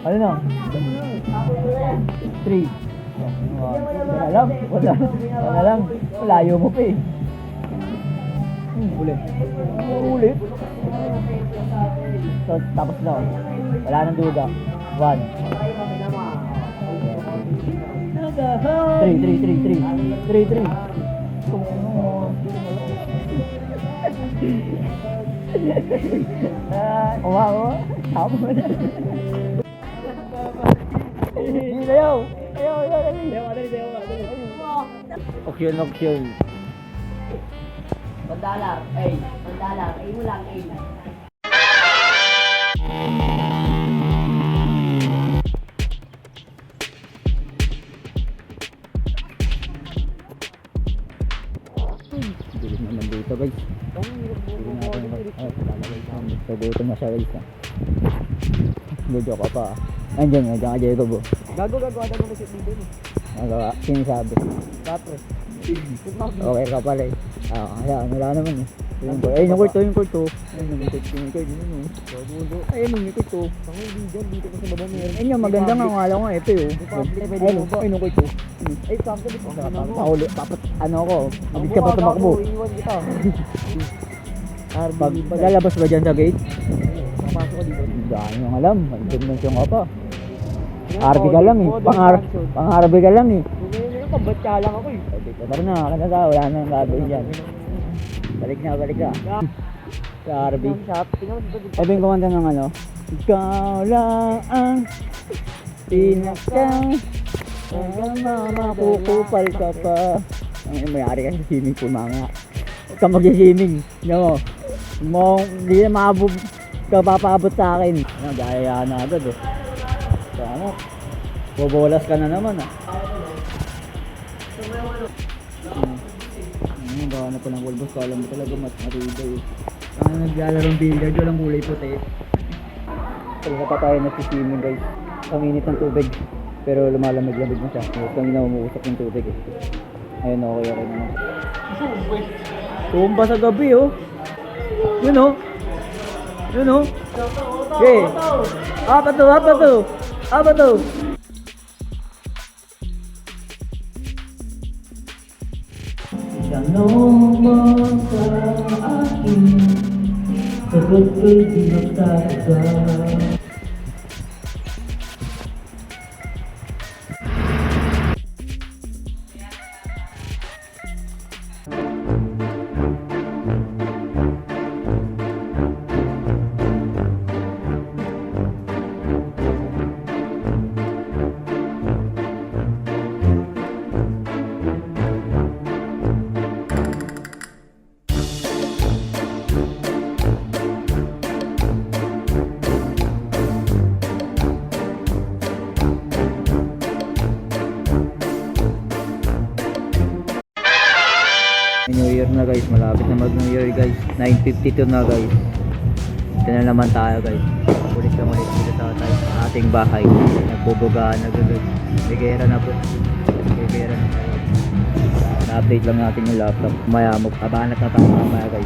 Ano na? 3. Wala lang. Wala lang. Layo mo pa eh. Ulit. Ulit. So, tapos na. Wala nang duda. 1. 3. Wow. Tama mo na. Ayaw. Auction. $1. Ay mo lang, ay. Bilis naman dito guys. Nagutom na siya guys. Medyo ka pa. Andiyan ka Jacob. Gago, ada mo kasi dito eh. Nagawa, sinasabi. Kapre. Okay ka pala eh. Wala naman eh. Ayun yung kwarto. Ayun yung kwarto. Dito pa sa baba meron. Ayun yung maganda nga ngalaw nga ito eh. Ayun yung kwarto. Ay, sample dito. Pakuli, dapat ano ako, hindi ka pa tumakbo. Iwan kita. Pag lalabas ba dyan sa gate? Papasok ka dito. Dahil yung alam, mag-dimension ka pa. RB ka lang eh, pang-RB ka lang eh. Pambatya lang ako eh. Tara na, wala nang gagawin dyan. Balik ka. Sa RB. Sabi yung kumanda ng ano, ikaw lang ang pinakang makukupal ka pa. Ang mayari ka sa swimming pool mga. Huwag ka mag-swimming. Hindi na maabot ka papaabot sa akin. Gaya na agad eh. Tama. Bobolas ka na naman ah. Gawa na po ng Wolbos. Kala mo talaga mas matibay eh. Ang naglalarong billiard, walang kulay puti. Talaga pa tayo nagsiswimming guys. Ang init ng tubig. Pero lumalamig-lamig na siya. Kanina umuusap ng tubig eh. Ayun, okay naman. Tumba sa gabi oh. Yun oh. Okay. Apa to? Tanong mo sa akin, sagot ko'y di magtatagal. New Year na guys, malapit na mag New Year guys. 9:52 na guys. Ito na naman tayo guys. Ulit dito sa ating bahay. Nagbubugaan na guys. Bigera na po. Bigera na tayo. Na-update lang natin yung laptop. Maya magpabanat na tayo mamaya guys.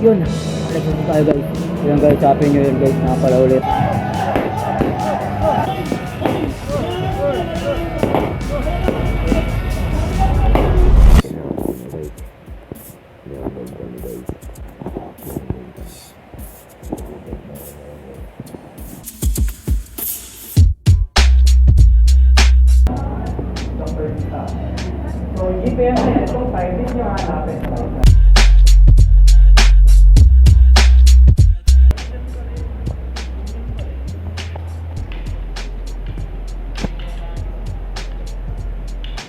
Yun, alas na tayo guys. Yan guys, Happy New Year guys, nakapala ulit.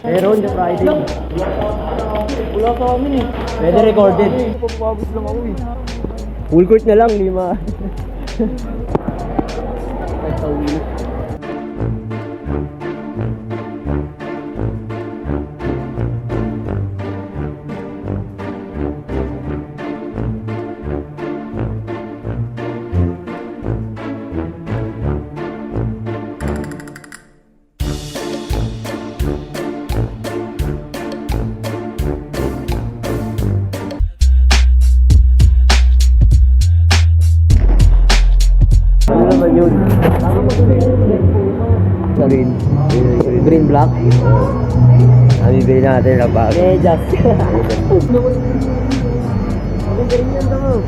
Meron yung Friday. Wala sa amin eh. Pwede recorded. Papapabis lang ako eh. Full court na lang, 5. Kahit sa uwi. Ano naman yun? Sa green. Green black? Ang bibili natin na bag. Medyas. Ang galing yan daw.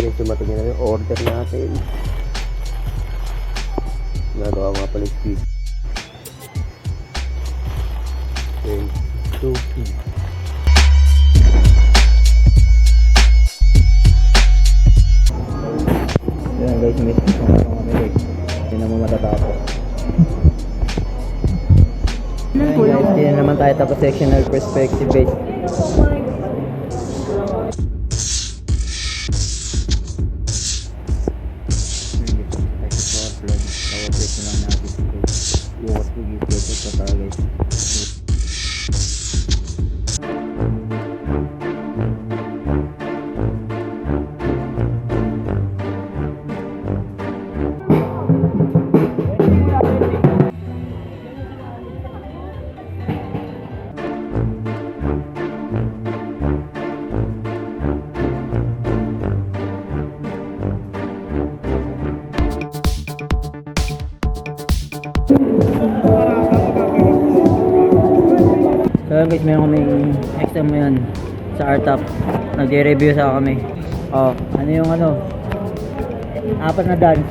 Yan, sumatingin na yung order natin. Nagawa nga pala yung speed. 2 feet. Yan guys, may kami guys. Hindi naman matatapos. Yan guys, hindi na naman tayo tapos sectional perspective guys. So yun guys, meron kaming extra mo yan sa RTOP. Nag-review sa kami. Oh, ano yung ano? 4 na dance.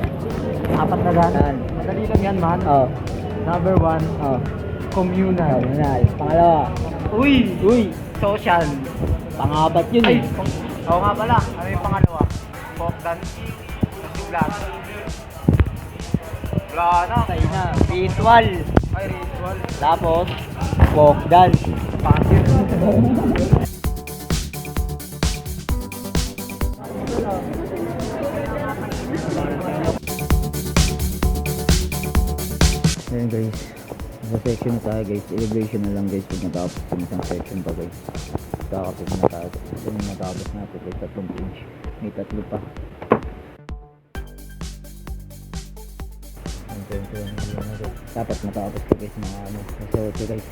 4 na daan. Madali lang yan, man. Oh, Number 1, oh. communal. Communal. Pangalawa. Uy! Uy, Social. pang-apat yun Ay, eh. oo nga pala. Ano yung pangalawa? Folk dance. Nasulat. Wala na. Say na, ritual. Ay, ritual. Tapos, folk dance. Pasir. Ayan guys, sa section na tayo guys, elevation na lang guys pag natapos yung isang section pa guys. Kakapit na tayo, ito yung natapos natin guys, 3 page, may 3 pa. Dapat matapos ko guys mga ano, nasa 8 guys.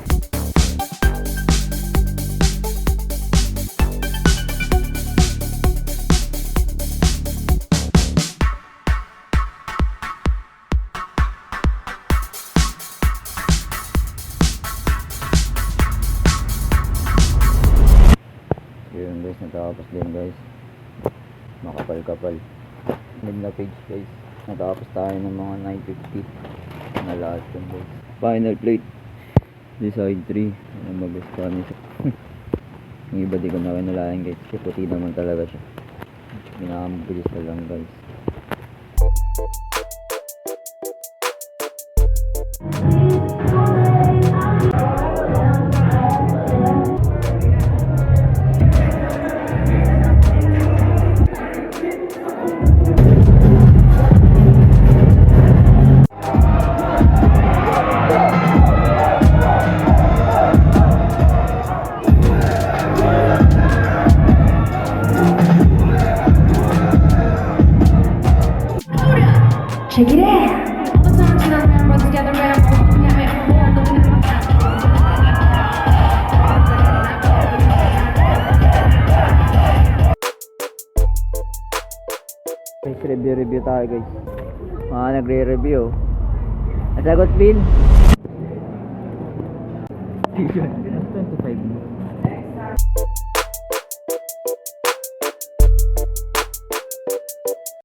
Yun guys, natapos din guys. Makapal-kapal. Mid na page guys. Natapos tayo ng mga 950 na lahat yun guys. Final plate. Design 3. Ano mag-Spanish. Yung iba di ko na kinalain guys. Kasi puti naman talaga siya. Pinakamabilis na lang guys. Check it out. All the songs in our round run together, round looking at my phone, looking at my Guys, review tayo guys. Mga nagre-review. Nasagot Pin? 25 mo.